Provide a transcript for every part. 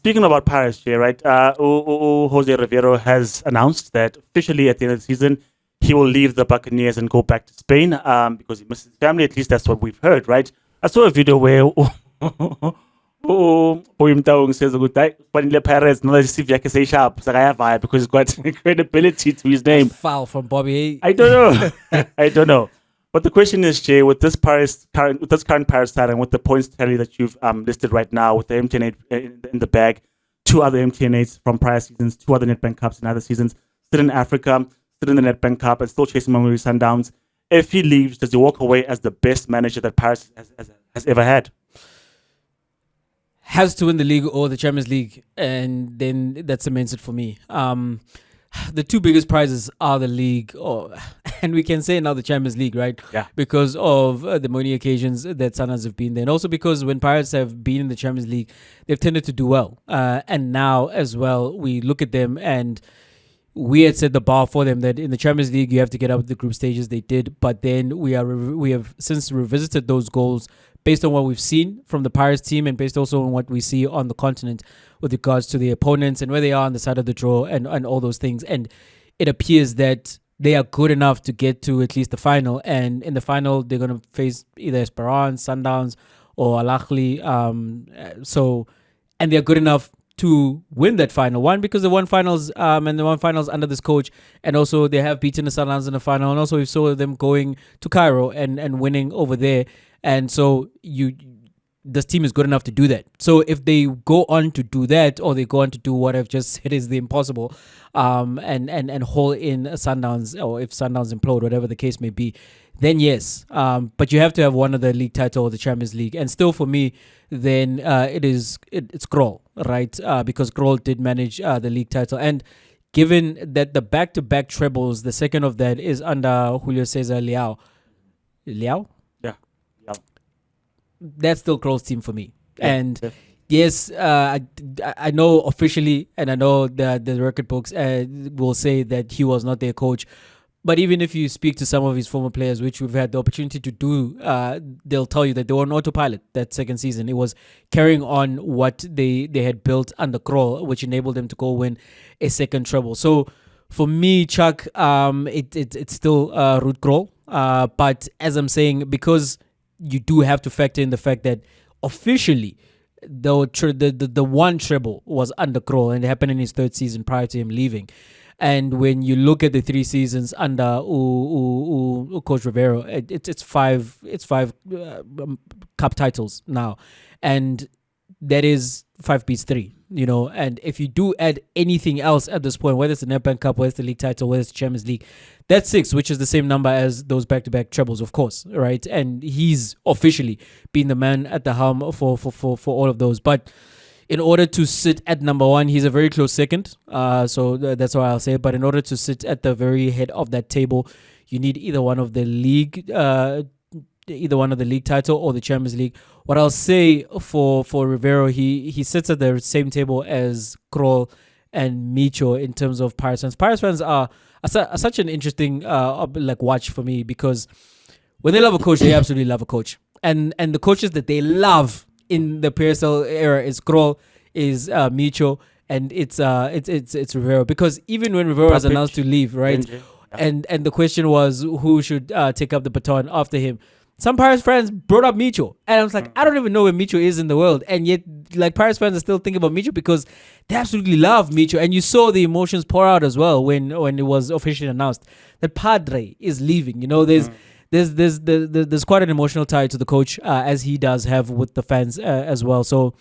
Speaking about Paris, Jay, right? Jose Riveiro has announced that officially at the end of the season, he will leave the Buccaneers and go back to Spain because he misses his family. At least that's what we've heard, right? I saw a video where Boyum Taung says, "Fanile Perez, no, let's see if I can say sharp, because he's got credibility to his name." Foul from Bobby. I don't know. I don't know. But the question is, Jay, with this current Paris side and with the points tally that you've listed right now, with the MTN8 in the bag, two other MTN8s from prior seasons, two other Netbank Cups in other seasons, still in Africa, still in the Netbank Cup, and still chasing Mamelodi Sundowns. If he leaves, does he walk away as the best manager that Paris has ever had? Has to win the league or the Champions League, and then that cements it for me. The two biggest prizes are the league, and we can say now the Champions League, right? Yeah. Because of the many occasions that Sunners have been there, and also because when Pirates have been in the Champions League, they've tended to do well. And now as well, we look at them and we had set the bar for them that in the Champions League you have to get up the group stages. They did, but then we have since revisited those goals based on what we've seen from the Pirates team and based also on what we see on the continent with regards to the opponents and where they are on the side of the draw and all those things. And it appears that they are good enough to get to at least the final. And in the final, they're going to face either Esperance, Sundowns, or Al Ahly. And they're good enough to win that final. One, because they won finals and they won finals under this coach. And also they have beaten the Sundowns in the final. And also we saw them going to Cairo and winning over there. And so this team is good enough to do that. So if they go on to do that, or they go on to do what I've just said is the impossible, and haul in Sundowns, or if Sundowns implode, whatever the case may be, then yes. But you have to have one of the league title or the Champions League. And still for me, then it's Krol, right? Because Krol did manage the league title. And given that the back-to-back trebles, the second of that is under Julio Cesar Leao. That's still Krol's team for me. Yeah, and yes, I know officially, and I know that the record books will say that he was not their coach. But even if you speak to some of his former players, which we've had the opportunity to do, they'll tell you that they were on autopilot that second season. It was carrying on what they had built under Krol, which enabled them to go win a second treble. So for me, Chuck, it's still Ruud Krol. But as I'm saying, because you do have to factor in the fact that officially the one treble was under Krol, and it happened in his third season prior to him leaving. And when you look at the 3 seasons under Coach Riveiro, it's five cup titles now, and that is 5 beats 3. And if you do add anything else at this point, whether it's the Netbank Cup, whether it's the league title, whether it's the Champions League, that's 6, which is the same number as those back-to-back trebles, of course, right? And he's officially been the man at the helm for all of those. But in order to sit at number 1, he's a very close second. So that's why I'll say it. But in order to sit at the very head of that table, you need either one of the league title or the Champions League. What I'll say for Riveiro, he sits at the same table as Krol and Micho in terms of Pirates fans. Pirates fans are such an interesting watch for me, because when they love a coach, they absolutely love a coach. And the coaches that they love in the PSL era is Krol, is Micho, and it's Riveiro. Because even when Riveiro was announced to leave, right, and the question was who should take up the baton after him, some Pirates fans brought up Micho. And I was like, I don't even know where Micho is in the world. And yet, Pirates fans are still thinking about Micho because they absolutely love Micho. And you saw the emotions pour out as well when it was officially announced that Padre is leaving. There's quite an emotional tie to the coach, as he does have with the fans as well. So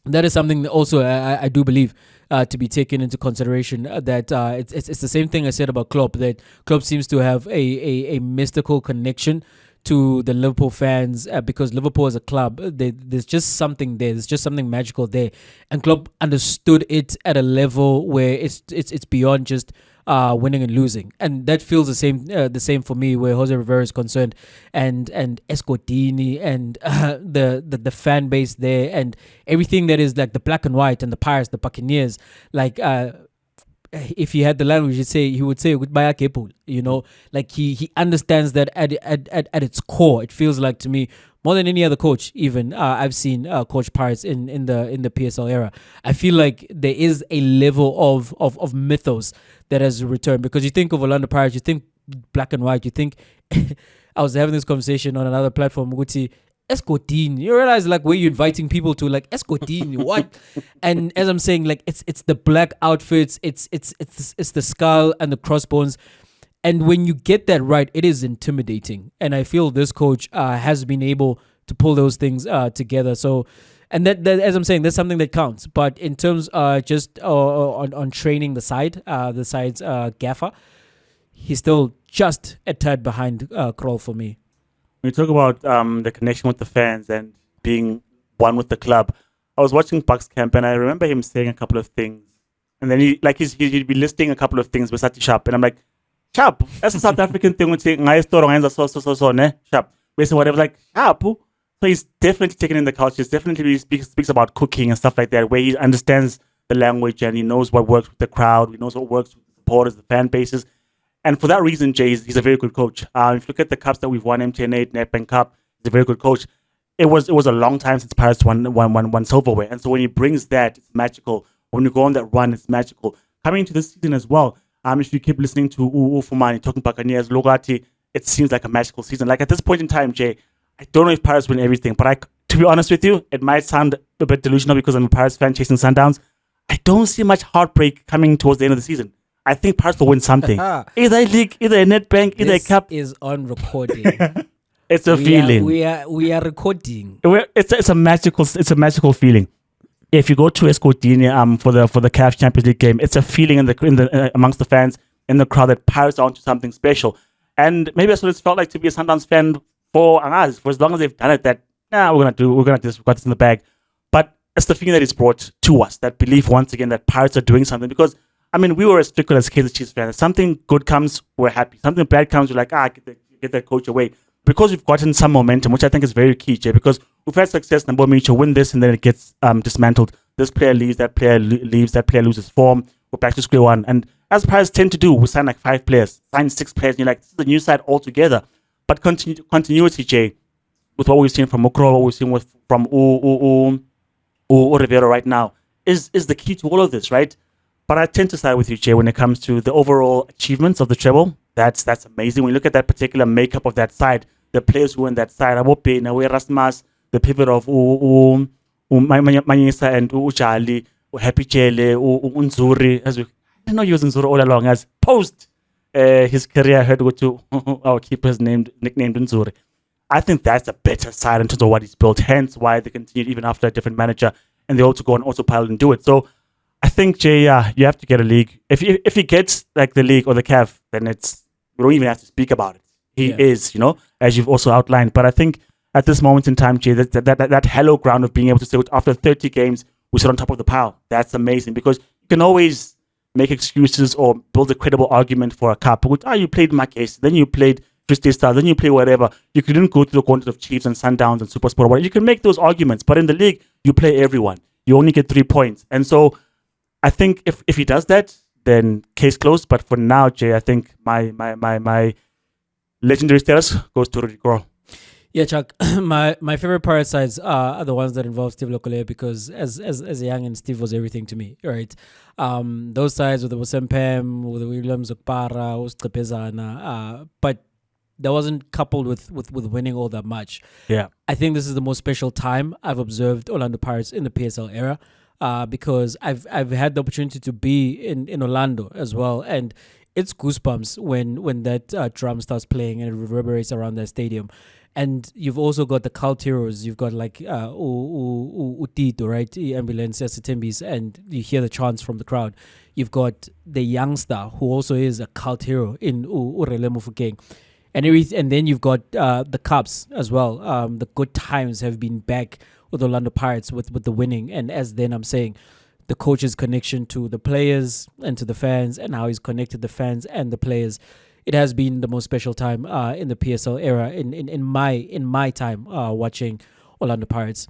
that is something that also I do believe to be taken into consideration, that it's the same thing I said about Klopp, that Klopp seems to have a mystical connection to the Liverpool fans, because Liverpool as a club, there's just something there. There's just something magical there, and Klopp understood it at a level where it's beyond just winning and losing, and that feels the same for me where Jose Riveiro is concerned, and Escotini and the fan base there, and everything that is like the black and white and the Pirates, the Buccaneers, if he had the language, he would say goodbye Kepul. Like he understands that at its core. It feels like to me more than any other coach. Even I've seen Coach Pirates in the PSL era. I feel like there is a level of mythos that has returned, because you think of Orlando Pirates, you think black and white, you think. I was having this conversation on another platform. Guti, Escotin. You realize like where you're inviting people to, like Escotin, what? And as I'm saying, like it's the black outfits, it's the skull and the crossbones. And when you get that right, it is intimidating. And I feel this coach has been able to pull those things together. So, and that as I'm saying, that's something that counts. But in terms just on training the side's gaffer, he's still just a tad behind Kroll for me. When you talk about the connection with the fans and being one with the club, I was watching Bucks camp and I remember him saying a couple of things, and then he'd be listing a couple of things with Sati Sharp, and I'm like, Sharp, that's a South African thing. Which so ne Sharp. Basically, whatever, like Sharp. So he's definitely taken in the culture. He's definitely speaks about cooking and stuff like that, where he understands the language and he knows what works with the crowd. He knows what works with the supporters, the fan bases. And for that reason, Jay, he's a very good coach. If you look at the cups that we've won, MTN8, Nedbank Cup, he's a very good coach. It was a long time since Paris won silverware. And so when he brings that, it's magical. When you go on that run, it's magical. Coming into this season as well, if you keep listening to Fumani talking Buccaneers, Logati, it seems like a magical season. Like at this point in time, Jay, I don't know if Paris win everything, but to be honest with you, it might sound a bit delusional because I'm a Paris fan chasing Sundowns. I don't see much heartbreak coming towards the end of the season. I think Paris will win something. Either a league, either a Nedbank, either a cup. This is on recording. It's a feeling. We are recording. It's a magical feeling. If you go to Escotini for the CAF Champions League game, it's a feeling in the amongst the fans in the crowd that Paris are onto something special. And maybe that's what it's felt like to be a Sundowns fan for as long as they've done it. That we're gonna do this. We've got this in the bag. But it's the feeling that it's brought to us. That belief once again that Paris are doing something, because. I mean, we were as fickle as Kaizer Chiefs fans. Something good comes, we're happy. Something bad comes, we're like, get that coach away. Because we've gotten some momentum, which I think is very key, Jay, because we've had success. Number Micho win this, and then it gets dismantled. This player leaves, that player leaves, that player loses form. We're back to square one. And as players tend to do, we sign like 5 players, sign 6 players, and you're like, this is a new side altogether. But continuity, Jay, with what we've seen from Mokro, what we've seen from Riveiro right now, is the key to all of this, right? But I tend to side with you, Jay, when it comes to the overall achievements of the treble. That's amazing. When you look at that particular makeup of that side, the players who are in that side, Awope, Nawe Rasmas, the pivot of Manyisa and Ujali, Happy Chele, Unzuri. I didn't know he was Unzuri all along. As post his career, I heard go to our keeper's nicknamed Unzuri. I think that's a better side in terms of what he's built. Hence why they continued even after a different manager, and they also go on autopilot and do it. So I think, Jay, you have to get a league. If he gets like the league or the CAF, then we don't even have to speak about it. He is, as you've also outlined. But I think at this moment in time, Jay, that hello ground of being able to say after 30 games, we sit on top of the pile. That's amazing, because you can always make excuses or build a credible argument for a cup. You played Marques, then you played Free Stars, then you play whatever. You couldn't go to the gauntlet of Chiefs and Sundowns and Supersport. Whatever. You can make those arguments, but in the league, you play everyone. You only get 3 points. And so I think if he does that, then case closed. But for now, Jay, I think my legendary status goes to Rudy Kroll. Yeah, Chuck. My favorite Pirate sides are the ones that involve Steve Lokole, because as a young and Steve was everything to me, right? Those sides with the Wasempem, with the Williams, Okpara, Ustrepezana, but that wasn't coupled with winning all that much. Yeah, I think this is the most special time I've observed Orlando Pirates in the PSL era. Because I've had the opportunity to be in Orlando as well, and it's goosebumps when that drum starts playing and it reverberates around that stadium. And you've also got the cult heroes. You've got like Utito, right? Ambulance, Sitimbis, and you hear the chants from the crowd. You've got the youngster who also is a cult hero in Urele Mufukeng. And then you've got the Cubs as well. The good times have been back with Orlando Pirates with the winning. And as then I'm saying, the coach's connection to the players and to the fans, and how he's connected the fans and the players. It has been the most special time in the PSL era in my time watching Orlando Pirates.